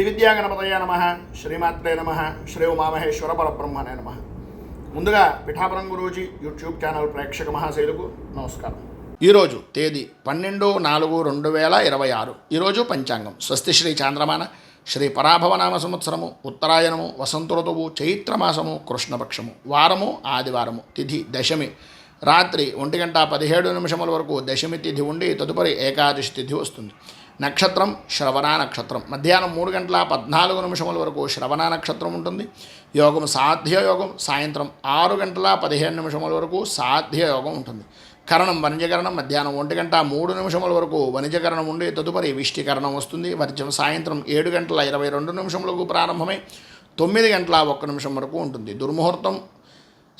శ్రీ విద్యాగణపతయ నమః, శ్రీమాత్రే నమః, శ్రీ ఉమామహేశ్వర పరబ్రహ్మణే నమః. ముందుగా పిఠాపురం గురూజీ యూట్యూబ్ ఛానల్ ప్రేక్షక మహాశైలకు నమస్కారం. ఈరోజు తేదీ 12/4/2026. ఈరోజు పంచాంగం స్వస్తి శ్రీ చాంద్రమాన శ్రీ పరాభవనామ సంవత్సరము ఉత్తరాయణము వసంత ఋతువు చైత్రమాసము కృష్ణపక్షము వారము ఆదివారము తిథి దశమి రాత్రి 1:17 వరకు దశమి తిథి ఉండి తదుపరి ఏకాదశి తిథి వస్తుంది. నక్షత్రం శ్రవణ నక్షత్రం మధ్యాహ్నం 3:14 వరకు శ్రవణ నక్షత్రం ఉంటుంది. యోగం సాధ్య యోగం సాయంత్రం 6:15 వరకు సాధ్య యోగం ఉంటుంది. కరణం వణిజకరణం మధ్యాహ్నం 1:03 వరకు వణిజకరణం ఉండి తదుపరి విష్టికరణం వస్తుంది. వర్జం సాయంత్రం 7:22 ప్రారంభమై 9:01 వరకు ఉంటుంది. దుర్ముహూర్తం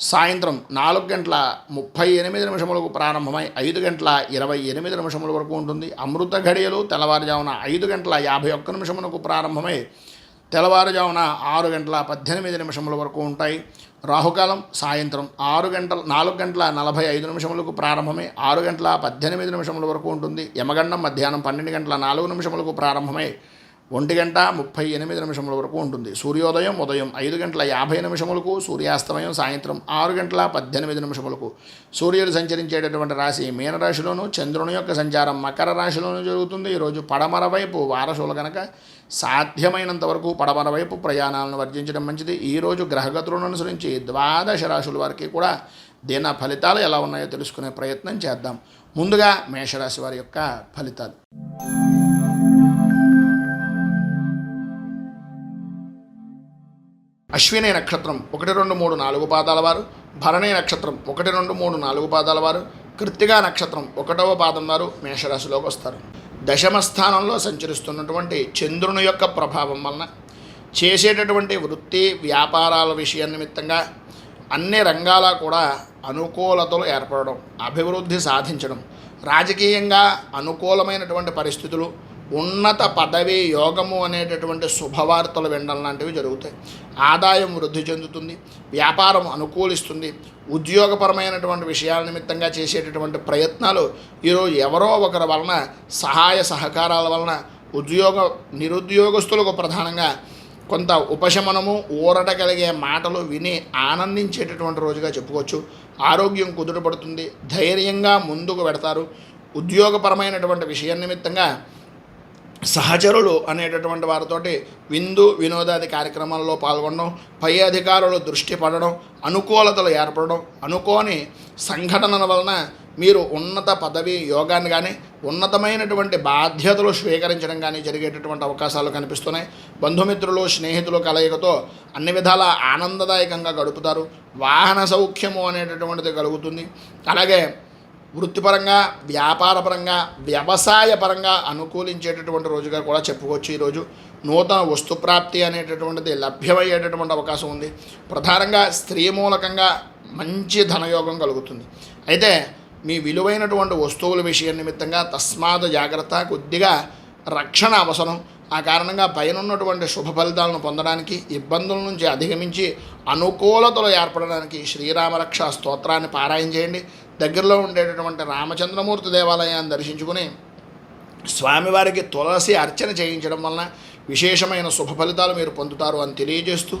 సాయంత్రం 4:38 ప్రారంభమై 5:28 వరకు ఉంటుంది. అమృత ఘడియలు తెల్లవారుజామున 5:51 ప్రారంభమై తెల్లవారుజామున 6:18 వరకు ఉంటాయి. రాహుకాలం సాయంత్రం 4:45 ప్రారంభమై 6:18 వరకు ఉంటుంది. యమగండం మధ్యాహ్నం 12:04 ప్రారంభమై 1:38 వరకు ఉంటుంది. సూర్యోదయం ఉదయం 5:50 సూర్యాస్తమయం సాయంత్రం 6:18 సూర్యుడు సంచరించేటటువంటి రాశి మీనరాశిలోను, చంద్రుని యొక్క సంచారం మకర రాశిలోనూ జరుగుతుంది. ఈరోజు పడమర వైపు వారసులు కనుక సాధ్యమైనంత వరకు పడమర వైపు ప్రయాణాలను వర్జించడం మంచిది. ఈరోజు గ్రహగతులను అనుసరించి 12 రాశుల వారికి కూడా దిన ఫలితాలు ఎలా ఉన్నాయో తెలుసుకునే ప్రయత్నం చేద్దాం. ముందుగా మేషరాశి వారి యొక్క ఫలితాలు. అశ్విని నక్షత్రం 1, 2, 3, 4 పాదాల వారు, భరణి నక్షత్రం 1, 2, 3, 4 పాదాల వారు, కృత్తికా నక్షత్రం 1వ పాదం వారు మేషరాశిలోకి వస్తారు. దశమ స్థానంలో సంచరిస్తున్నటువంటి చంద్రుని యొక్క ప్రభావం వలన చేసేటటువంటి వృత్తి వ్యాపారాల విషయం నిమిత్తంగా అన్ని రంగాల కూడా అనుకూలతలు ఏర్పడడం, అభివృద్ధి సాధించడం, రాజకీయంగా అనుకూలమైనటువంటి పరిస్థితులు, ఉన్నత పదవి యోగము అనేటటువంటి శుభవార్తలు వినడం లాంటివి జరుగుతాయి. ఆదాయం వృద్ధి చెందుతుంది, వ్యాపారం అనుకూలిస్తుంది. ఉద్యోగపరమైనటువంటి విషయాల నిమిత్తంగా చేసేటటువంటి ప్రయత్నాలు ఈరోజు ఎవరో ఒకరి వలన సహాయ సహకారాల వలన నిరుద్యోగస్తులకు ప్రధానంగా కొంత ఉపశమనము ఊరట కలిగే మాటలు విని ఆనందించేటటువంటి రోజుగా చెప్పుకోవచ్చు. ఆరోగ్యం కుదుటపడుతుంది, ధైర్యంగా ముందుకు పెడతారు. ఉద్యోగపరమైనటువంటి విషయం నిమిత్తంగా సహచరులు అనేటటువంటి వారితోటి విందు వినోదాది కార్యక్రమాల్లో పాల్గొనడం, పై అధికారులు దృష్టి పడడం, అనుకూలతలు ఏర్పడడం, అనుకోని సంఘటనల వలన మీరు ఉన్నత పదవి యోగాన్ని కానీ ఉన్నతమైనటువంటి బాధ్యతలు స్వీకరించడం కానీ జరిగేటటువంటి అవకాశాలు కనిపిస్తున్నాయి. బంధుమిత్రులు స్నేహితులు కలయికతో అన్ని విధాల ఆనందదాయకంగా గడుపుతారు. వాహన సౌఖ్యము అనేటటువంటిది కలుగుతుంది. అలాగే వృత్తిపరంగా వ్యాపారపరంగా వ్యవసాయపరంగా అనుకూలించేటటువంటి రోజుగా కూడా చెప్పుకోవచ్చు. ఈరోజు నూతన వస్తుప్రాప్తి అనేటటువంటిది లభ్యమయ్యేటటువంటి అవకాశం ఉంది. ప్రధానంగా స్త్రీ మూలకంగా మంచి ధనయోగం కలుగుతుంది. అయితే మీ విలువైనటువంటి వస్తువుల విషయం నిమిత్తంగా తస్మాత్ జాగ్రత్త, కొద్దిగా రక్షణ అవసరం. ఆ కారణంగా పైనున్నటువంటి శుభ ఫలితాలను పొందడానికి, ఇబ్బందుల నుంచి అధిగమించి అనుకూలతలు ఏర్పడడానికి శ్రీరామరక్ష స్తోత్రాన్ని పారాయణ చేయండి. దగ్గరలో ఉండేటటువంటి రామచంద్రమూర్తి దేవాలయాన్ని దర్శించుకుని స్వామివారికి తులసి అర్చన చేయించడం వలన విశేషమైన శుభ ఫలితాలు మీరు పొందుతారు అని తెలియజేస్తూ,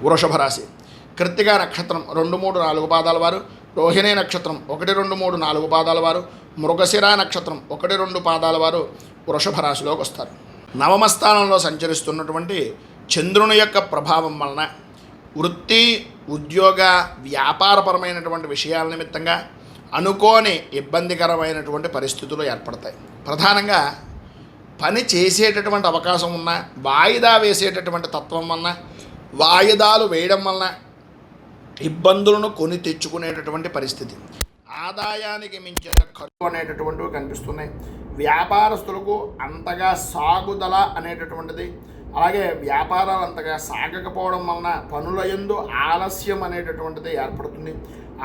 వృషభ రాశి కృత్తికా నక్షత్రం 2, 3, 4 పాదాల వారు, రోహిణి నక్షత్రం 1, 2, 3, 4 పాదాల వారు, మృగశిర నక్షత్రం 1, 2 పాదాల వారు వృషభ రాశిలోకి వస్తారు. నవమ స్థానంలో సంచరిస్తున్నటువంటి చంద్రుని యొక్క ప్రభావం వలన వృత్తి ఉద్యోగ వ్యాపారపరమైనటువంటి విషయాల నిమిత్తంగా అనుకోని ఇబ్బందికరమైనటువంటి పరిస్థితులు ఏర్పడతాయి. ప్రధానంగా పని చేసేటటువంటి అవకాశం ఉన్న వాయిదా వేసేటటువంటి తత్వం వలన, వాయిదాలు వేయడం వలన ఇబ్బందులను కొని తెచ్చుకునేటటువంటి పరిస్థితి, ఆదాయానికి మించిన ఖర్చు అనేటటువంటివి కనిపిస్తున్నాయి. వ్యాపారస్తులకు అంతగా సాగుదల అనేటటువంటిది, అలాగే వ్యాపారాలు అంతగా సాగకపోవడం వలన పనుల యందు ఆలస్యం అనేటటువంటిది ఏర్పడుతుంది.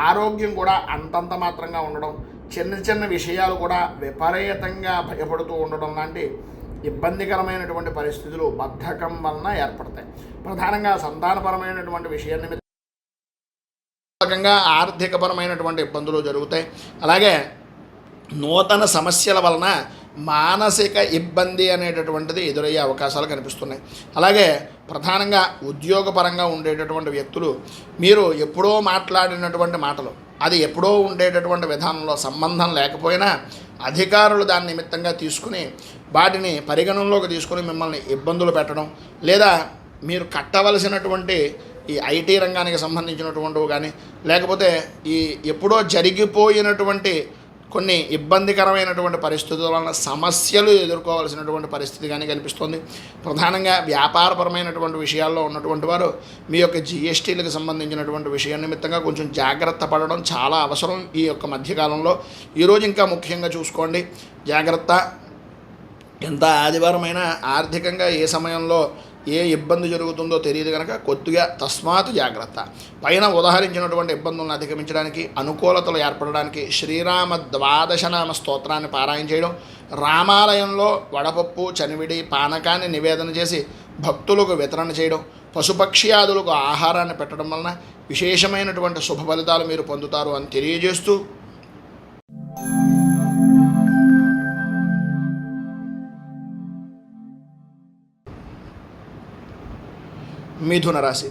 ఆరోగ్యం కూడా అంతంత మాత్రంగా ఉండడం, చిన్న చిన్న విషయాలు కూడా విపరీతంగా భయపడుతూ ఉండడం లాంటి ఇబ్బందికరమైనటువంటి పరిస్థితులు బద్ధకం వలన ఏర్పడతాయి. ప్రధానంగా సంతానపరమైనటువంటి విషయాన్ని రకంగా ఆర్థికపరమైనటువంటి ఇబ్బందులు జరుగుతాయి. అలాగే నూతన సమస్యల వలన మానసిక ఇబ్బంది అనేటటువంటిది ఎదురయ్యే అవకాశాలు కనిపిస్తున్నాయి. అలాగే ప్రధానంగా ఉద్యోగపరంగా ఉండేటటువంటి వ్యక్తులు మీరు ఎప్పుడో మాట్లాడినటువంటి మాటలు, అది ఎప్పుడో ఉండేటటువంటి విధానంలో సంబంధం లేకపోయినా అధికారులు దాని నిమిత్తంగా తీసుకుని వాటిని పరిగణనలోకి తీసుకుని మిమ్మల్ని ఇబ్బందులు పెట్టడం, లేదా మీరు కట్టవలసినటువంటి ఈ ఐటీ రంగానికి సంబంధించినటువంటివి కానీ, లేకపోతే ఈ ఎప్పుడో జరిగిపోయినటువంటి కొన్ని ఇబ్బందికరమైనటువంటి పరిస్థితుల వలన సమస్యలు ఎదుర్కోవాల్సినటువంటి పరిస్థితి కానీ కనిపిస్తుంది. ప్రధానంగా వ్యాపారపరమైనటువంటి విషయాల్లో ఉన్నటువంటి వారు మీ యొక్క జిఎస్టీలకు సంబంధించినటువంటి విషయం నిమిత్తంగా కొంచెం జాగ్రత్త పడడం చాలా అవసరం ఈ యొక్క మధ్యకాలంలో. ఈరోజు ఇంకా ముఖ్యంగా చూసుకోండి, జాగ్రత్త. ఎంత ఆదివారమైనా ఆర్థికంగా ఏ సమయంలో ఏ ఇబ్బంది జరుగుతుందో తెలియదు కనుక కొద్దిగా తస్మాత్ జాగ్రత్త. పైన ఉదాహరించినటువంటి ఇబ్బందులను అధిగమించడానికి, అనుకూలతలు ఏర్పడడానికి శ్రీరామ 12 నామ స్తోత్రాన్ని పారాయణ చేయడం, రామాలయంలో వడపప్పు, చనివిడి, పానకాన్ని నివేదన చేసి భక్తులకు వితరణ చేయడం, పశుపక్ష్యాదులకు ఆహారాన్ని పెట్టడం వలన విశేషమైనటువంటి శుభ ఫలితాలు మీరు పొందుతారు అని తెలియజేస్తూ, మిథున రాశి.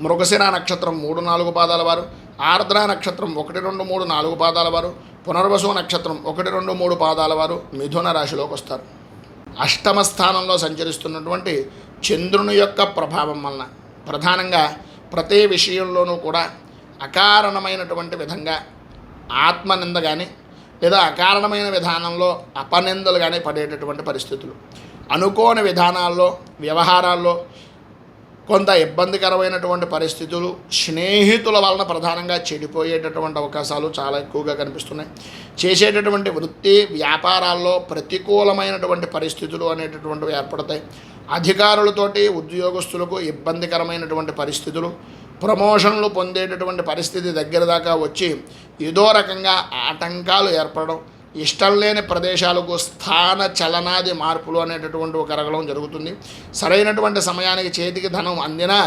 మృగశిర నక్షత్రం 3, 4 పాదాల వారు, ఆర్ద్ర నక్షత్రం 1, 2, 3, 4 పాదాల వారు, పునర్వసు నక్షత్రం 1, 2, 3 పాదాల వారు మిథున రాశిలోకి వస్తారు. అష్టమ స్థానంలో సంచరిస్తున్నటువంటి చంద్రుని యొక్క ప్రభావం వలన ప్రధానంగా ప్రతి విషయంలోనూ కూడా అకారణమైనటువంటి విధంగా ఆత్మనింద కానీ, లేదా అకారణమైన విధానంలో అపనిందలు కానీ పడేటటువంటి పరిస్థితులు, అనుకోని విధానాల్లో వ్యవహారాల్లో కొంత ఇబ్బందికరమైనటువంటి పరిస్థితులు, స్నేహితుల వలన ప్రధానంగా చెడిపోయేటటువంటి అవకాశాలు చాలా ఎక్కువగా కనిపిస్తున్నాయి. చేసేటటువంటి వృత్తి వ్యాపారాల్లో ప్రతికూలమైనటువంటి పరిస్థితులు అనేటటువంటివి ఏర్పడతాయి. అధికారులతోటి ఉద్యోగస్తులకు ఇబ్బందికరమైనటువంటి పరిస్థితులు, ప్రమోషన్లు పొందేటటువంటి పరిస్థితి దగ్గర దాకా వచ్చి ఏదో రకంగా ఆటంకాలు ఏర్పడడం, ఇష్టం లేని ప్రదేశాలకు స్థాన చలనాది మార్పులు అనేటటువంటి కరగడం జరుగుతుంది. సరైనటువంటి సమయానికి చేతికి ధనం అందినా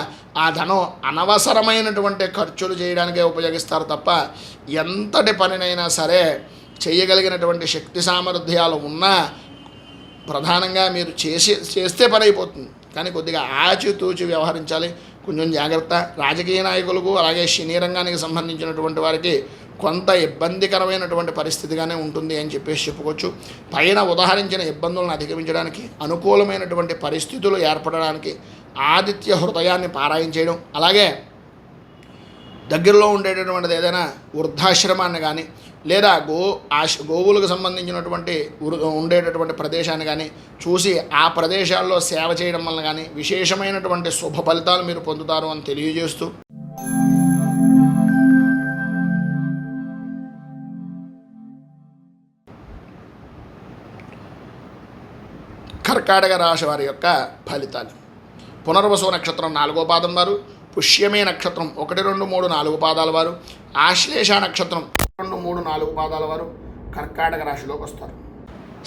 ఆ ధనం అనవసరమైనటువంటి ఖర్చులు చేయడానికే ఉపయోగిస్తారు తప్ప ఎంతటి పనినైనా సరే చేయగలిగినటువంటి శక్తి సామర్థ్యాలు ఉన్నా ప్రధానంగా మీరు చేస్తే పని అయిపోతుంది. కానీ కొద్దిగా ఆచితూచి వ్యవహరించాలి, కొంచెం జాగ్రత్త. రాజకీయ నాయకులకు అలాగే సినీ రంగానికి సంబంధించినటువంటి వారికి కొంత ఇబ్బందికరమైనటువంటి పరిస్థితిగానే ఉంటుంది అని చెప్పేసి చెప్పుకోవచ్చు. పైన ఉదాహరించిన ఇబ్బందులను అధిగమించడానికి, అనుకూలమైనటువంటి పరిస్థితులు ఏర్పడడానికి ఆదిత్య హృదయాన్ని పారాయణ చేయడం, అలాగే దగ్గరలో ఉండేటటువంటిది ఏదైనా వృద్ధాశ్రమాన్ని కానీ, లేదా గోవులకు సంబంధించినటువంటి ఉండేటటువంటి ప్రదేశాన్ని కానీ చూసి ఆ ప్రదేశాల్లో సేవ చేయడం వల్ల కానీ విశేషమైనటువంటి శుభ ఫలితాలు మీరు పొందుతారు అని తెలియజేస్తూ, కర్కాటక రాశి వారి యొక్క ఫలితాలు. పునర్వసు నక్షత్రం 4వ పాదం వారు, పుష్యమే నక్షత్రం 1, 2, 3, 4 పాదాల వారు, ఆశ్లేష నక్షత్రం 2, 3, 4 పాదాల వారు కర్కాటక రాశిలోకి వస్తారు.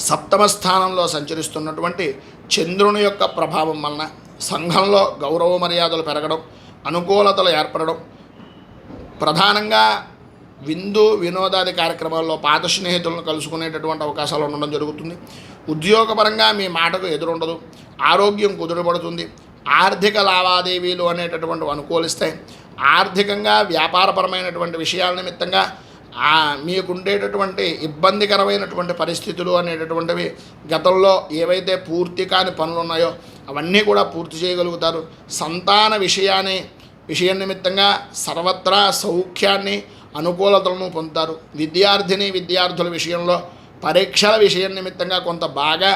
సప్తమ స్థానంలో సంచరిస్తున్నటువంటి చంద్రుని యొక్క ప్రభావం వలన సంఘంలో గౌరవ మర్యాదలు పెరగడం, అనుకూలతలు ఏర్పడడం, ప్రధానంగా విందు వినోదాది కార్యక్రమాల్లో పాత స్నేహితులను కలుసుకునేటటువంటి అవకాశాలు ఉండడం జరుగుతుంది. ఉద్యోగపరంగా మీ మాటకు ఎదురుండదు, ఆరోగ్యం కుదురుపడుతుంది, ఆర్థిక లావాదేవీలు అనేటటువంటివి అనుకూలిస్తాయి. ఆర్థికంగా వ్యాపారపరమైనటువంటి విషయాల నిమిత్తంగా మీకుండేటటువంటి ఇబ్బందికరమైనటువంటి పరిస్థితులు అనేటటువంటివి గతంలో ఏవైతే పూర్తి కాని పనులు ఉన్నాయో అవన్నీ కూడా పూర్తి చేయగలుగుతారు. సంతాన విషయం నిమిత్తంగా సర్వత్రా సౌఖ్యాన్ని అనుకూలతలను పొందుతారు. విద్యార్థుల విషయంలో పరీక్షల విషయం నిమిత్తంగా కొంత బాగా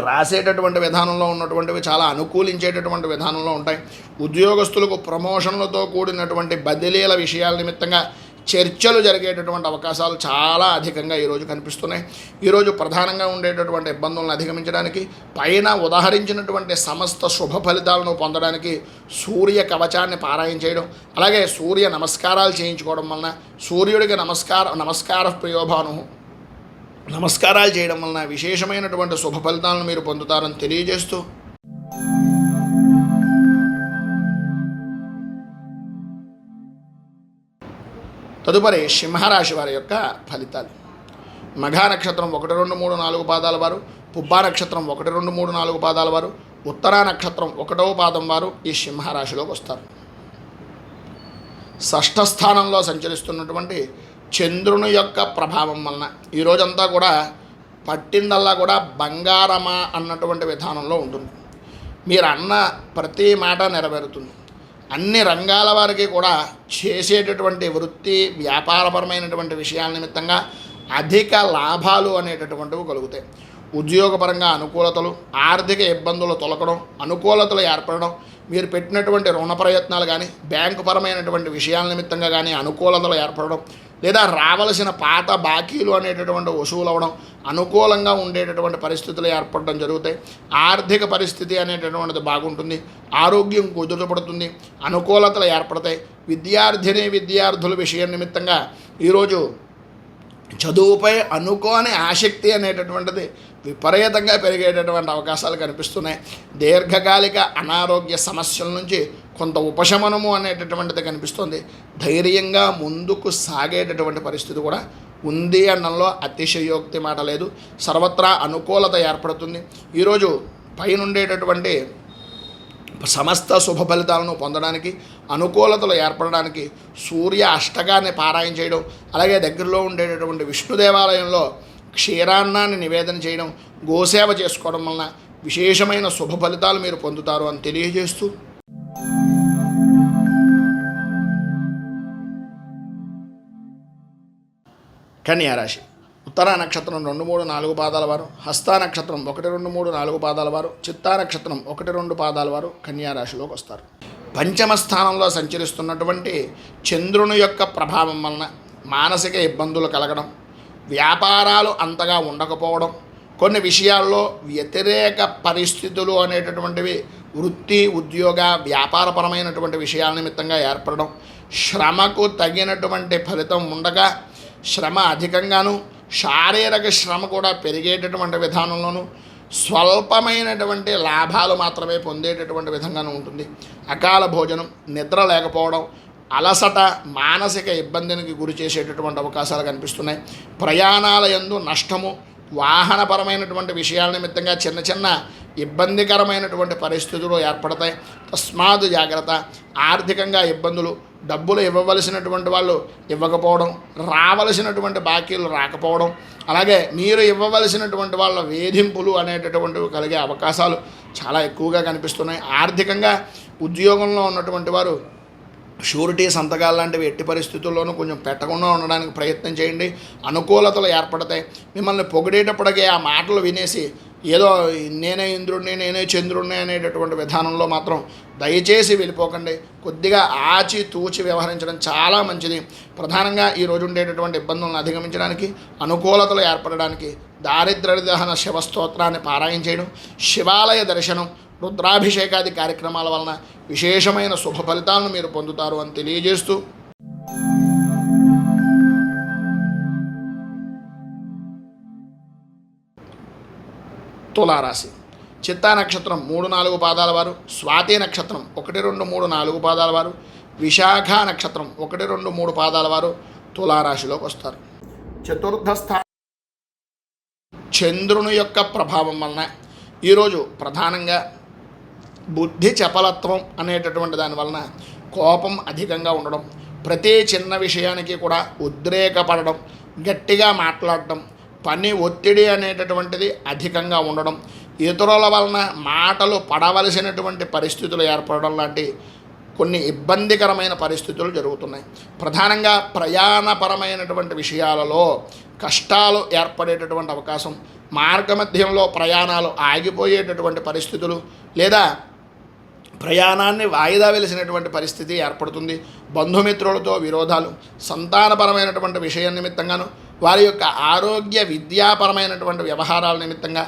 రాసేటటువంటి విధానంలో ఉన్నటువంటివి చాలా అనుకూలించేటటువంటి విధానంలో ఉంటాయి. ఉద్యోగస్తులకు ప్రమోషన్లతో కూడినటువంటి బదిలీల విషయాల నిమిత్తంగా చర్చలు జరిగేటటువంటి అవకాశాలు చాలా అధికంగా ఈరోజు కనిపిస్తున్నాయి. ఈరోజు ప్రధానంగా ఉండేటటువంటి ఇబ్బందులను అధిగమించడానికి, పైన ఉదాహరించినటువంటి సమస్త శుభ ఫలితాలను పొందడానికి సూర్య కవచాన్ని పారాయణ చేయడం, అలాగే సూర్య నమస్కారాలు చేయించుకోవడం వలన, సూర్యుడికి నమస్కార ప్రియోభాను నమస్కారాలు చేయడం వలన విశేషమైనటువంటి శుభ ఫలితాలను మీరు పొందుతారని తెలియజేస్తూ, తదుపరి సింహరాశి వారి యొక్క ఫలితాలు. మఘా నక్షత్రం 1, 2, 3, 4 పాదాల వారు, పుబ్బా నక్షత్రం 1, 2, 3, 4 పాదాల వారు, ఉత్తరా నక్షత్రం 1వ పాదం వారు ఈ సింహరాశిలోకి వస్తారు. షష్ఠ స్థానంలో సంచరిస్తున్నటువంటి చంద్రుని యొక్క ప్రభావం వలన ఈ రోజంతా కూడా పట్టిందల్లా కూడా బంగారమా అన్నటువంటి విధానంలో ఉంటుంది. మీరు అన్న ప్రతి మాట నెరవేరుతుంది. అన్ని రంగాల వారికి కూడా చేసేటటువంటి వృత్తి వ్యాపారపరమైనటువంటి విషయాల నిమిత్తంగా అధిక లాభాలు అనేటటువంటివి కలుగుతాయి. ఉద్యోగపరంగా అనుకూలతలు, ఆర్థిక ఇబ్బందులు తొలగడం, అనుకూలతలు ఏర్పడడం, మీరు పెట్టినటువంటి రుణ ప్రయత్నాలు కానీ బ్యాంకు పరమైనటువంటి విషయాల నిమిత్తంగా కానీ అనుకూలతలు ఏర్పడడం, లేదా రావలసిన పాత బాకీలు అనేటటువంటి వసూలు అవ్వడం, అనుకూలంగా ఉండేటటువంటి పరిస్థితులు ఏర్పడడం జరుగుతాయి. ఆర్థిక పరిస్థితి అనేటటువంటిది బాగుంటుంది. ఆరోగ్యం కుదుటపడుతుంది. అనుకూలతలు ఏర్పడతాయి. విద్యార్థుల విషయం నిమిత్తంగా ఈరోజు చదువుపై అనుకోని ఆసక్తి అనేటటువంటిది విపరీతంగా పెరిగేటటువంటి అవకాశాలు కనిపిస్తున్నాయి. దీర్ఘకాలిక అనారోగ్య సమస్యల నుంచి కొంత ఉపశమనము అనేటటువంటిది కనిపిస్తుంది. ధైర్యంగా ముందుకు సాగేటటువంటి పరిస్థితి కూడా ఉంది అనడంలో అతిశయోక్తి మాట లేదు. సర్వత్రా అనుకూలత ఏర్పడుతుంది. ఈరోజు పైనుండేటటువంటి సమస్త శుభ ఫలితాలను పొందడానికి, అనుకూలతలు ఏర్పడడానికి సూర్య అష్టకాన్ని పారాయణ చేయడం, అలాగే దగ్గరలో ఉండేటటువంటి విష్ణు దేవాలయంలో క్షీరాన్నాన్ని నివేదన చేయడం, గోసేవ చేసుకోవడం వలన విశేషమైన శుభ ఫలితాలు మీరు పొందుతారు అని తెలియజేస్తూ, కన్యారాశి ఉత్తరా నక్షత్రం 2, 3, 4 పాదాల వారు, హస్తా నక్షత్రం 1, 2, 3, 4 పాదాల వారు, చిత్తా నక్షత్రం 1, 2 పాదాల వారు కన్యారాశిలోకి వస్తారు. పంచమ స్థానంలో సంచరిస్తున్నటువంటి చంద్రుని యొక్క ప్రభావం వలన మానసిక ఇబ్బందులు కలగడం, వ్యాపారాలు అంతగా ఉండకపోవడం, కొన్ని విషయాల్లో వ్యతిరేక పరిస్థితులు అనేటటువంటివి వృత్తి, ఉద్యోగ, వ్యాపారపరమైనటువంటి విషయాల నిమిత్తంగా ఏర్పడడం, శ్రమకు తగినటువంటి ఫలితం ఉండగా శ్రమ అధికంగాను, శారీరక శ్రమ కూడా పెరిగేటటువంటి విధానంలోనూ స్వల్పమైనటువంటి లాభాలు మాత్రమే పొందేటటువంటి విధంగానూ ఉంటుంది. అకాల భోజనం, నిద్ర లేకపోవడం, అలసట మానసిక ఇబ్బందికి గురి చేసేటటువంటి అవకాశాలు కనిపిస్తున్నాయి. ప్రయాణాల యందు నష్టము, వాహనపరమైనటువంటి విషయాల నిమిత్తంగా చిన్న చిన్న ఇబ్బందికరమైనటువంటి పరిస్థితులు ఏర్పడతాయి. తస్మాత్ జాగ్రత్త. ఆర్థికంగా ఇబ్బందులు, డబ్బులు ఇవ్వవలసినటువంటి వాళ్ళు ఇవ్వకపోవడం, రావలసినటువంటి బాకీలు రాకపోవడం, అలాగే మీరు ఇవ్వవలసినటువంటి వాళ్ళ వేధింపులు అనేటటువంటివి కలిగే అవకాశాలు చాలా ఎక్కువగా కనిపిస్తున్నాయి. ఆర్థికంగా ఉద్యోగంలో ఉన్నటువంటి వారు షూరిటీ సంతకాలు లాంటివి ఎట్టి పరిస్థితుల్లోనూ కొంచెం పెట్టకుండా ఉండడానికి ప్రయత్నం చేయండి. అనుకూలతలు ఏర్పడతాయి. మిమ్మల్ని పొగిడేటప్పటికే ఆ మాటలు వినేసి ఏదో నేనే ఇంద్రుడిని, నేనే చంద్రుడిని అనేటటువంటి విధానంలో మాత్రం దయచేసి వెళ్ళిపోకండి. కొద్దిగా ఆచి తూచి వ్యవహరించడం చాలా మంచిది. ప్రధానంగా ఈ రోజు ఉండేటటువంటి ఇబ్బందులను అధిగమించడానికి, అనుకూలతలు ఏర్పడడానికి దారిద్ర్య దహన శివస్తోత్రాన్ని పారాయణ చేయడం, శివాలయ దర్శనం, రుద్రాభిషేకాది కార్యక్రమాల వలన విశేషమైన శుభ ఫలితాలను మీరు పొందుతారు అని తెలియజేస్తూ, తులారాశి చిత్తా నక్షత్రం 3, 4 పాదాల వారు, స్వాతి నక్షత్రం 1, 2, 3, 4 పాదాల వారు, విశాఖ నక్షత్రం 1, 2, 3 పాదాల వారు తులారాశిలోకి వస్తారు. చతుర్థ స్థానం చంద్రుని యొక్క ప్రభావం వలన ఈరోజు ప్రధానంగా బుద్ధి చపలత్వం అనేటటువంటి దాని వలన కోపం అధికంగా ఉండడం, ప్రతి చిన్న విషయానికి కూడా ఉద్రేకపడడం, గట్టిగా మాట్లాడడం, పని ఒత్తిడి అనేటటువంటిది అధికంగా ఉండడం, ఇతరుల వలన మాటలు పడవలసినటువంటి పరిస్థితులు ఏర్పడడం లాంటి కొన్ని ఇబ్బందికరమైన పరిస్థితులు జరుగుతున్నాయి. ప్రధానంగా ప్రయాణపరమైనటువంటి విషయాలలో కష్టాలు ఏర్పడేటటువంటి అవకాశం, మార్గమధ్యంలో ప్రయాణాలు ఆగిపోయేటటువంటి పరిస్థితులు, లేదా ప్రయాణాన్ని వాయిదా వెలిసినటువంటి పరిస్థితి ఏర్పడుతుంది. బంధుమిత్రులతో విరోధాలు, సంతానపరమైనటువంటి విషయం నిమిత్తంగాను, వారి యొక్క ఆరోగ్య విద్యాపరమైనటువంటి వ్యవహారాల నిమిత్తంగా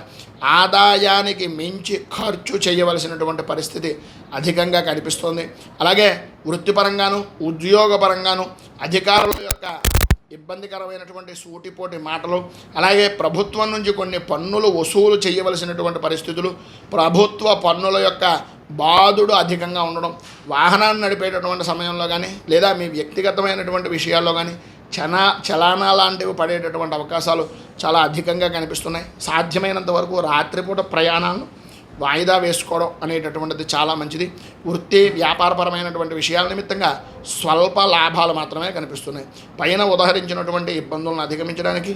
ఆదాయానికి మించి ఖర్చు చేయవలసినటువంటి పరిస్థితి అధికంగా కనిపిస్తుంది. అలాగే వృత్తిపరంగాను, ఉద్యోగపరంగాను అధికారుల యొక్క ఇబ్బందికరమైనటువంటి సూటిపోటి మాటలు, అలాగే ప్రభుత్వం నుంచి కొన్ని పన్నులు వసూలు చేయవలసినటువంటి పరిస్థితులు, ప్రభుత్వ పన్నుల యొక్క బాధుడు అధికంగా ఉండడం, వాహనాన్ని నడిపేటటువంటి సమయంలో కానీ లేదా మీ వ్యక్తిగతమైనటువంటి విషయాల్లో కానీ చలానా లాంటివి పడేటటువంటి అవకాశాలు చాలా అధికంగా కనిపిస్తున్నాయి. సాధ్యమైనంత వరకు రాత్రిపూట ప్రయాణాలను వాయిదా వేసుకోవడం అనేటటువంటిది చాలా మంచిది. వృత్తి వ్యాపారపరమైనటువంటి విషయాల నిమిత్తంగా స్వల్ప లాభాలు మాత్రమే కనిపిస్తున్నాయి. పైన ఉదహరించినటువంటి ఇబ్బందులను అధిగమించడానికి,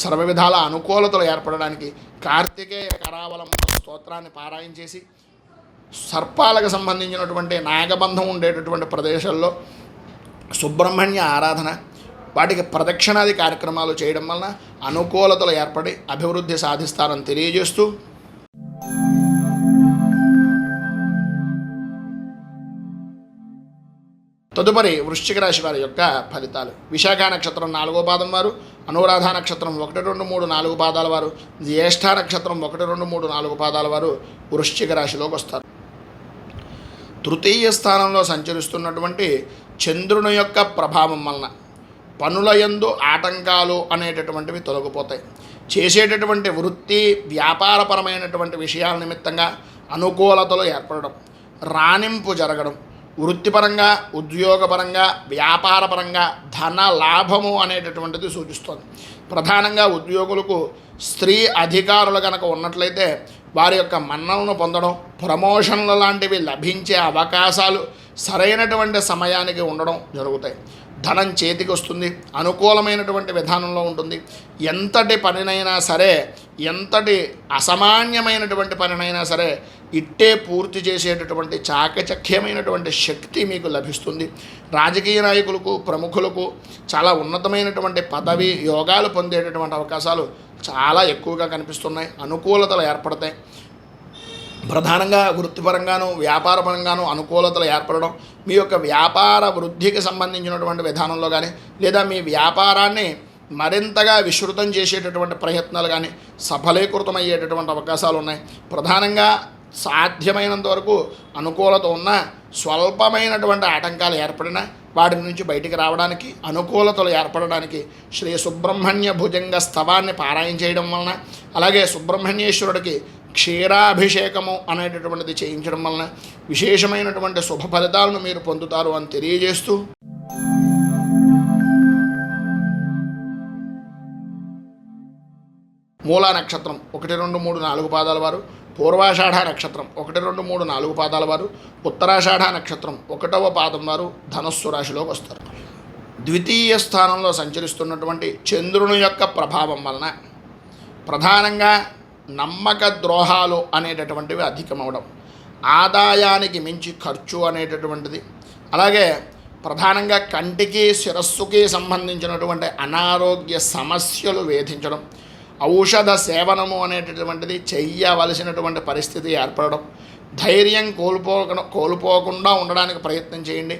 సర్వ విధాల అనుకూలతలు ఏర్పడడానికి కార్తికేయ కరావలంబ స్తోత్రాన్ని పారాయణ చేసి, సర్పాలకు సంబంధించినటువంటి నాగబంధం ఉండేటటువంటి ప్రదేశాల్లో సుబ్రహ్మణ్య ఆరాధన, వాటికి ప్రదక్షిణాది కార్యక్రమాలు చేయడం వలన అనుకూలతలు ఏర్పడి అభివృద్ధి సాధిస్తారని తెలియజేస్తూ, తదుపరి వృశ్చిక రాశి వారి యొక్క ఫలితాలు. విశాఖ నక్షత్రం 4వ పాదం వారు, అనురాధ నక్షత్రం 1, 2, 3, 4 పాదాల వారు, జ్యేష్ఠ నక్షత్రం 1, 2, 3, 4 పాదాల వారు వృశ్చిక రాశిలోకి వస్తారు. తృతీయ స్థానంలో సంచరిస్తున్నటువంటి చంద్రుని యొక్క ప్రభావం వలన పనుల యందు ఆటంకాలు అనేటటువంటివి తొలగిపోతాయి. చేసేటటువంటి వృత్తి వ్యాపారపరమైనటువంటి విషయాల నిమిత్తంగా అనుకూలతలు ఏర్పడడం, రాణింపు జరగడం, వృత్తిపరంగా ఉద్యోగపరంగా వ్యాపారపరంగా ధన లాభము అనేటటువంటిది సూచిస్తుంది. ప్రధానంగా ఉద్యోగులకు స్త్రీ అధికారులు కనుక ఉన్నట్లయితే వారి యొక్క మన్నలను పొందడం, ప్రమోషన్ల లాంటివి లభించే అవకాశాలు సరైనటువంటి సమయానికి ఉండడం జరుగుతాయి. ధనం చేతికి వస్తుంది, అనుకూలమైనటువంటి విధానంలో ఉంటుంది. ఎంతటి పనినైనా సరే, ఎంతటి అసామాన్యమైనటువంటి పనినైనా సరే ఇట్టే పూర్తి చేసేటటువంటి చాకచక్యమైనటువంటి శక్తి మీకు లభిస్తుంది. రాజకీయ నాయకులకు, ప్రముఖులకు చాలా ఉన్నతమైనటువంటి పదవి యోగాలు పొందేటటువంటి అవకాశాలు చాలా ఎక్కువగా కనిపిస్తున్నాయి. అనుకూలతలు ఏర్పడతాయి. ప్రధానంగా వృత్తిపరంగాను వ్యాపారపరంగాను అనుకూలతలు ఏర్పడడం, మీ యొక్క వ్యాపార వృద్ధికి సంబంధించినటువంటి విధానంలో కానీ లేదా మీ వ్యాపారాన్ని మరింతగా విస్తృతం చేసేటటువంటి ప్రయత్నాలు కానీ సఫలీకృతమయ్యేటటువంటి అవకాశాలు ఉన్నాయి. ప్రధానంగా సాధ్యమైనంత వరకు అనుకూలత ఉన్న స్వల్పమైనటువంటి ఆటంకాలు ఏర్పడినా వాటి నుంచి బయటికి రావడానికి, అనుకూలతలు ఏర్పడడానికి శ్రీ సుబ్రహ్మణ్య భుజంగ స్తవాన్ని పారాయణ చేయడం వలన, అలాగే సుబ్రహ్మణ్యేశ్వరుడికి క్షీరాభిషేకము అనేటటువంటిది చేయించడం వలన విశేషమైనటువంటి శుభ ఫలితాలను మీరు పొందుతారు అని తెలియజేస్తూ, మూలా నక్షత్రం 1, 2, 3, 4 పాదాల వారు, పూర్వాషాఢ నక్షత్రం 1, 2, 3, 4 పాదాల వారు, ఉత్తరాషాఢ నక్షత్రం 1వ పాదం వారు ధనస్సు రాశిలోకి వస్తారు. ద్వితీయ స్థానంలో సంచరిస్తున్నటువంటి చంద్రుని యొక్క ప్రభావం వలన ప్రధానంగా నమ్మక ద్రోహాలు అనేటటువంటివి అధికమవడం, ఆదాయానికి మించి ఖర్చు అనేటటువంటిది, అలాగే ప్రధానంగా కంటికి శిరస్సుకి సంబంధించినటువంటి అనారోగ్య సమస్యలు వేధించడం, ఔషధ సేవనము అనేటటువంటిది చెయ్యవలసినటువంటి పరిస్థితి ఏర్పడడం, ధైర్యం కోల్పోకుండా ఉండడానికి ప్రయత్నం చేయండి.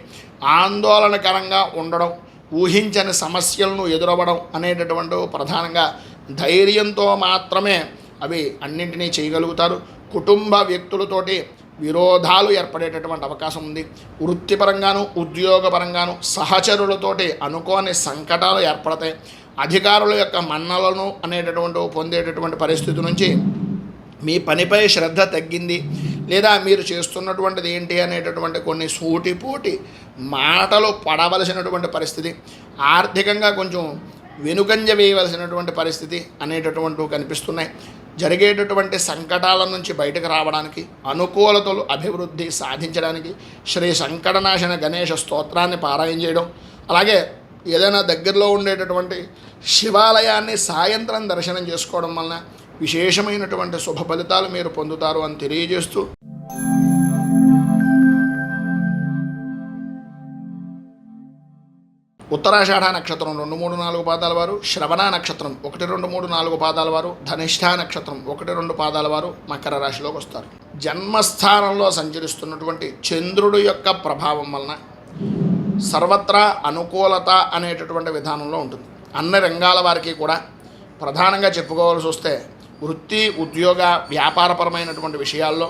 ఆందోళనకరంగా ఉండడం, ఊహించని సమస్యలను ఎదురవ్వడం అనేటటువంటి ప్రధానంగా ధైర్యంతో మాత్రమే అవి అన్నింటినీ చేయగలుగుతారు. కుటుంబ వ్యక్తులతోటి విరోధాలు ఏర్పడేటటువంటి అవకాశం ఉంది. వృత్తిపరంగాను ఉద్యోగపరంగాను సహచరులతోటి అనుకోని సంకటాలు ఏర్పడతాయి. అధికారుల యొక్క మన్నలను అనేటటువంటి పొందేటటువంటి పరిస్థితి నుంచి మీ పనిపై శ్రద్ధ తగ్గింది, లేదా మీరు చేస్తున్నటువంటిది ఏంటి అనేటటువంటి కొన్ని సూటిపోటి మాటలు పడవలసినటువంటి పరిస్థితి, ఆర్థికంగా కొంచెం వెనుకంజ వేయవలసినటువంటి పరిస్థితి అనేటటువంటివి కనిపిస్తున్నాయి. జరిగేటటువంటి సంకటాల నుంచి బయటకు రావడానికి, అనుకూలతలు అభివృద్ధి సాధించడానికి శ్రీ సంకటనాశన గణేష స్తోత్రాన్ని పారాయణ చేయడం, అలాగే ఏదైనా దగ్గరలో ఉండేటటువంటి శివాలయాన్ని సాయంత్రం దర్శనం చేసుకోవడం వలన విశేషమైనటువంటి శుభ ఫలితాలు మీరు పొందుతారు అని తెలియజేస్తూ, ఉత్తరాషాఢ నక్షత్రం 2, 3, 4 పాదాల వారు, శ్రవణ నక్షత్రం 1, 2, 3, 4 పాదాల వారు, ధనిష్ఠ నక్షత్రం 1, 2 పాదాల వారు మకర రాశిలోకి వస్తారు. జన్మస్థానంలో సంచరిస్తున్నటువంటి చంద్రుడు యొక్క ప్రభావం వలన సర్వత్రా అనుకూలత అనేటటువంటి విధానంలో ఉంటుంది. అన్ని రంగాల వారికి కూడా ప్రధానంగా చెప్పుకోవాల్సి వస్తే వృత్తి ఉద్యోగ వ్యాపారపరమైనటువంటి విషయాల్లో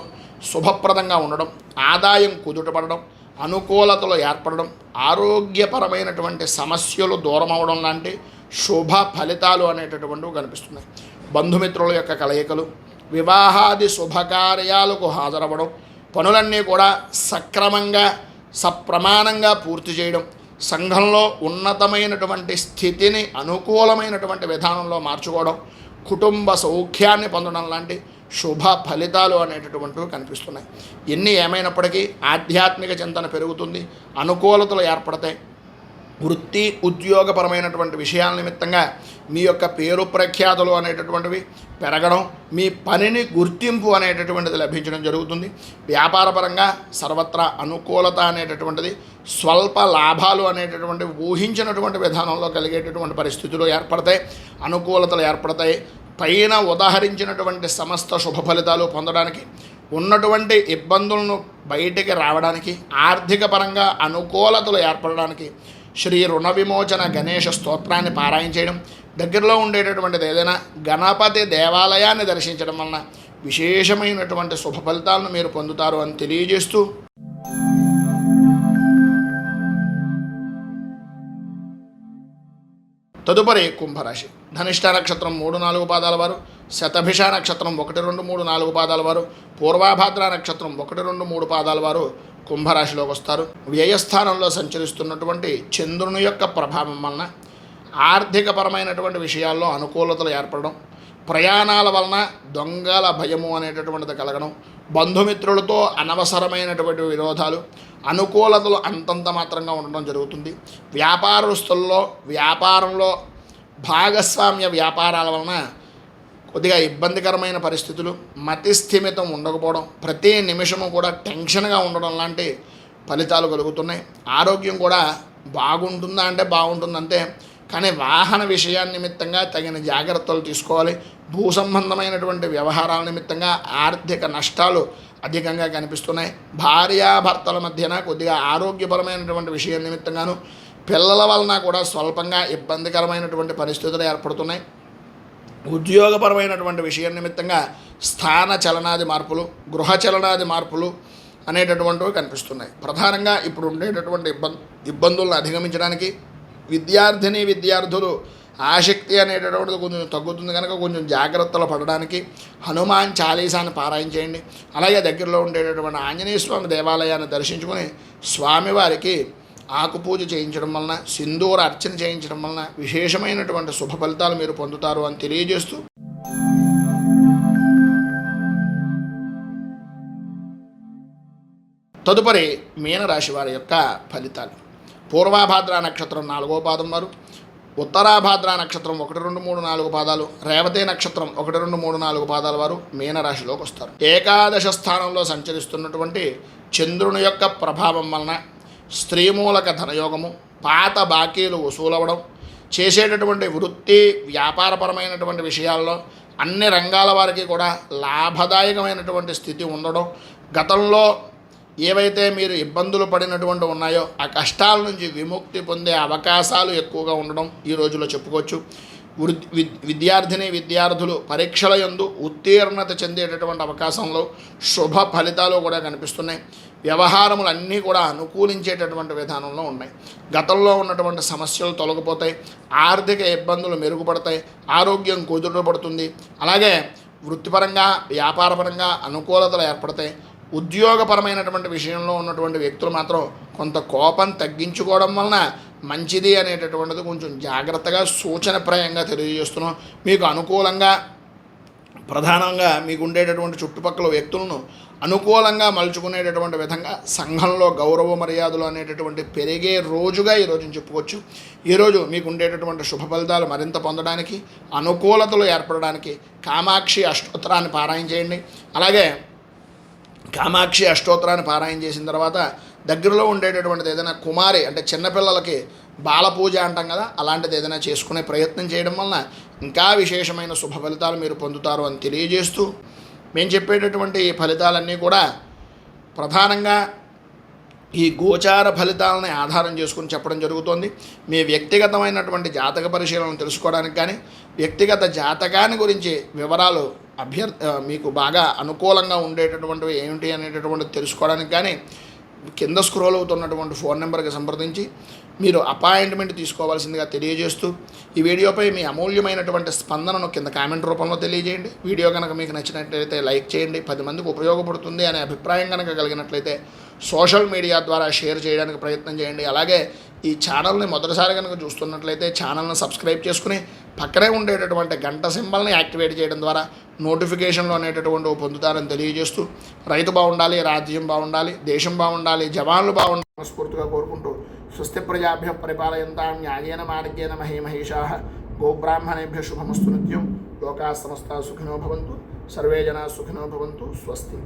శుభప్రదంగా ఉండడం, ఆదాయం కుదుటపడడం, అనుకూలతలు ఏర్పడడం, ఆరోగ్యపరమైనటువంటి సమస్యలు దూరం అవడం లాంటి శుభ ఫలితాలు అనేటటువంటివి కనిపిస్తున్నాయి. బంధుమిత్రుల యొక్క కలయికలు, వివాహాది శుభకార్యాలకు హాజరవ్వడం, పనులన్నీ కూడా సక్రమంగా సప్రమాణంగా పూర్తి చేయడం, సంఘంలో ఉన్నతమైనటువంటి స్థితిని అనుకూలమైనటువంటి విధానంలో మార్చుకోవడం, కుటుంబ సౌఖ్యాన్ని పొందడం లాంటి శుభ ఫలితాలు అనేటటువంటివి కనిపిస్తున్నాయి. ఎన్ని ఏమైనప్పటికీ ఆధ్యాత్మిక చింతన పెరుగుతుంది, అనుకూలతలు ఏర్పడతాయి. వృత్తి ఉద్యోగపరమైనటువంటి విషయాల నిమిత్తంగా మీ యొక్క పేరు ప్రఖ్యాతులు అనేటటువంటివి పెరగడం, మీ పనిని గుర్తింపు అనేటటువంటిది లభించడం జరుగుతుంది. వ్యాపారపరంగా సర్వత్రా అనుకూలత అనేటటువంటిది, స్వల్ప లాభాలు అనేటటువంటి ఊహించినటువంటి విధానంలో కలిగేటటువంటి పరిస్థితులు ఏర్పడతాయి, అనుకూలతలు ఏర్పడతాయి. పైన ఉదాహరించినటువంటి సమస్త శుభ ఫలితాలు పొందడానికి, ఉన్నటువంటి ఇబ్బందులను బయటికి రావడానికి, ఆర్థిక పరంగా అనుకూలతలు ఏర్పడడానికి శ్రీ రుణ విమోచన గణేష స్తోత్రాన్ని పారాయణ చేయడం, దగ్గరలో ఉండేటటువంటిది ఏదైనా గణపతి దేవాలయాన్ని దర్శించడం వలన విశేషమైనటువంటి శుభ ఫలితాలను మీరు పొందుతారు అని తెలియజేస్తూ, తదుపరి కుంభరాశి. ధనిష్ట నక్షత్రం 3-4 పాదాల వారు, శతభిష నక్షత్రం 1-2-3-4 పాదాల వారు, పూర్వాభాద్ర నక్షత్రం 1-2-3 పాదాల వారు కుంభరాశిలోకి వస్తారు. వ్యయస్థానంలో సంచరిస్తున్నటువంటి చంద్రుని యొక్క ప్రభావం వలన ఆర్థికపరమైనటువంటి విషయాల్లో అనుకూలతలు ఏర్పడడం, ప్రయాణాల వలన దొంగల భయము అనేటటువంటిది కలగడం, బంధుమిత్రులతో అనవసరమైనటువంటి విరోధాలు, అనుకూలతలు అంతంత మాత్రంగా ఉండడం జరుగుతుంది. వ్యాపారస్తుల్లో వ్యాపారంలో భాగస్వామ్య వ్యాపారాల వలన కొద్దిగా ఇబ్బందికరమైన పరిస్థితులు, మతిస్థిమితం ఉండకపోవడం, ప్రతి నిమిషము కూడా టెన్షన్గా ఉండడం లాంటి ఫలితాలు కలుగుతున్నాయి. ఆరోగ్యం కూడా బాగుంటుందా అంటే బాగుంటుందంతే, కానీ వాహన విషయాన్ని నిమిత్తంగా తగిన జాగ్రత్తలు తీసుకోవాలి. భూ సంబంధమైనటువంటి వ్యవహారాల నిమిత్తంగా ఆర్థిక నష్టాలు అధికంగా కనిపిస్తున్నాయి. భార్యాభర్తల మధ్యన కొద్దిగా ఆరోగ్యపరమైనటువంటి విషయం నిమిత్తంగాను, పిల్లల వలన కూడా స్వల్పంగా ఇబ్బందికరమైనటువంటి పరిస్థితులు ఏర్పడుతున్నాయి. ఉద్యోగపరమైనటువంటి విషయం నిమిత్తంగా స్థాన చలనాది మార్పులు, గృహ చలనాది మార్పులు అనేటటువంటివి కనిపిస్తున్నాయి. ప్రధానంగా ఇప్పుడు ఉండేటటువంటి ఇబ్బందులను అధిగమించడానికి విద్యార్థులు ఆసక్తి అనేటటువంటిది కొంచెం తగ్గుతుంది కనుక కొంచెం జాగ్రత్తలు పడడానికి హనుమాన్ చాలీసాన్ని పారాయణ చేయండి. అలాగే దగ్గరలో ఉండేటటువంటి ఆంజనేయ స్వామి దేవాలయాన్ని దర్శించుకొని స్వామివారికి ఆకుపూజ చేయించడం వలన, సింధూర అర్చన చేయించడం వలన విశేషమైనటువంటి శుభ ఫలితాలు మీరు పొందుతారు అని తెలియజేస్తూ, తదుపరి మీనరాశి వారి యొక్క ఫలితాలు. పూర్వాభాద్ర నక్షత్రం 4వ పాదం వారు, ఉత్తరాభాద్ర నక్షత్రం 1-2-3-4 పాదాలు, రేవతి నక్షత్రం 1-2-3-4 పాదాల వారు మీనరాశిలోకి వస్తారు. ఏకాదశ స్థానంలో సంచరిస్తున్నటువంటి చంద్రుని యొక్క ప్రభావం వలన స్త్రీమూలక ధనయోగము, పాత బాకీలు వసూలవడం, చేసేటటువంటి వృత్తి వ్యాపారపరమైనటువంటి విషయాల్లో అన్ని రంగాల వారికి కూడా లాభదాయకమైనటువంటి స్థితి ఉండడం, గతంలో ఏవైతే మీరు ఇబ్బందులు పడినటువంటి ఉన్నాయో ఆ కష్టాల నుంచి విముక్తి పొందే అవకాశాలు ఎక్కువగా ఉండడం ఈ రోజులో చెప్పుకోవచ్చు. విద్యార్థులు పరీక్షల యందు ఉత్తీర్ణత చెందేటటువంటి అవకాశంలో శుభ ఫలితాలు కూడా కనిపిస్తున్నాయి. వ్యవహారములన్నీ కూడా అనుకూలించేటటువంటి విధానంలో ఉన్నాయి. గతంలో ఉన్నటువంటి సమస్యలు తొలగిపోతాయి, ఆర్థిక ఇబ్బందులు మెరుగుపడతాయి, ఆరోగ్యం కుదుటపడుతుంది. అలాగే వృత్తిపరంగా వ్యాపారపరంగా అనుకూలతలు ఏర్పడతాయి. ఉద్యోగపరమైనటువంటి విషయంలో ఉన్నటువంటి వ్యక్తులు మాత్రం కొంత కోపం తగ్గించుకోవడం వలన మంచిది అనేటటువంటిది కొంచెం జాగ్రత్తగా సూచనప్రాయంగా తెలియజేస్తున్నాం. మీకు అనుకూలంగా ప్రధానంగా మీకు ఉండేటటువంటి చుట్టుపక్కల వ్యక్తులను అనుకూలంగా మలుచుకునేటటువంటి విధంగా సంఘంలో గౌరవ మర్యాదలు అనేటటువంటి పెరిగే రోజుగా ఈరోజు చెప్పుకోవచ్చు. ఈరోజు మీకు ఉండేటటువంటి శుభ ఫలితాలు మరింత పొందడానికి, అనుకూలతలు ఏర్పడడానికి కామాక్షి అష్టోత్తరాన్ని పారాయణ చేయండి. అలాగే కామాక్షి అష్టోత్తరాన్ని పారాయణ చేసిన తర్వాత దగ్గరలో ఉండేటటువంటిది ఏదైనా కుమారి అంటే చిన్నపిల్లలకి బాలపూజ అంటాం కదా, అలాంటిది ఏదైనా చేసుకునే ప్రయత్నం చేయడం వలన ఇంకా విశేషమైన శుభ ఫలితాలు మీరు పొందుతారు అని తెలియజేస్తూ, మేము చెప్పేటటువంటి ఈ ఫలితాలన్నీ కూడా ప్రధానంగా ఈ గోచార ఫలితాలని ఆధారం చేసుకుని చెప్పడం జరుగుతోంది. మీ వ్యక్తిగతమైనటువంటి జాతక పరిశీలన తెలుసుకోవడానికి కానీ, వ్యక్తిగత జాతకాన్ని గురించి వివరాలు మీకు బాగా అనుకూలంగా ఉండేటటువంటివి ఏమిటి అనేటటువంటిది తెలుసుకోవడానికి కానీ కింద స్క్రోల్ అవుతున్నటువంటి ఫోన్ నెంబర్కి సంప్రదించి మీరు అపాయింట్మెంట్ తీసుకోవాల్సిందిగా తెలియజేస్తూ ఈ వీడియోపై మీ అమూల్యమైనటువంటి స్పందనను కింద కామెంట్ రూపంలో తెలియజేయండి. వీడియో కనుక మీకు నచ్చినట్లయితే లైక్ చేయండి. 10 మందికి ఉపయోగపడుతుంది అనే అభిప్రాయం కనుక కలిగినట్లయితే సోషల్ మీడియా ద్వారా షేర్ చేయడానికి ప్రయత్నం చేయండి. అలాగే ఈ ఛానల్ని మొదటిసారి కనుక చూస్తున్నట్లయితే ఛానల్ని సబ్స్క్రైబ్ చేసుకుని పక్కనే ఉండేటటువంటి గంట సింబల్ని యాక్టివేట్ చేయడం ద్వారా నోటిఫికేషన్లు అనేటటువంటి పొందుతారని తెలియజేస్తూ రైతు బాగుండాలి, రాజ్యం బాగుండాలి, దేశం బాగుండాలి, జవాన్లు బాగుండాలి మనస్ఫూర్తిగా కోరుకుంటూ స్వస్తి ప్రజాభ్య పరిపాలయంతాం న్యాయేన మార్గేణ మహేమహేషాః గోబ్రాహ్మణేభ్య శుభమస్తు నిత్యం. లోకాः సమస్తాः సుఖినో భవంతు, సర్వే జనాः సుఖినో భవంతు. స్వస్తి.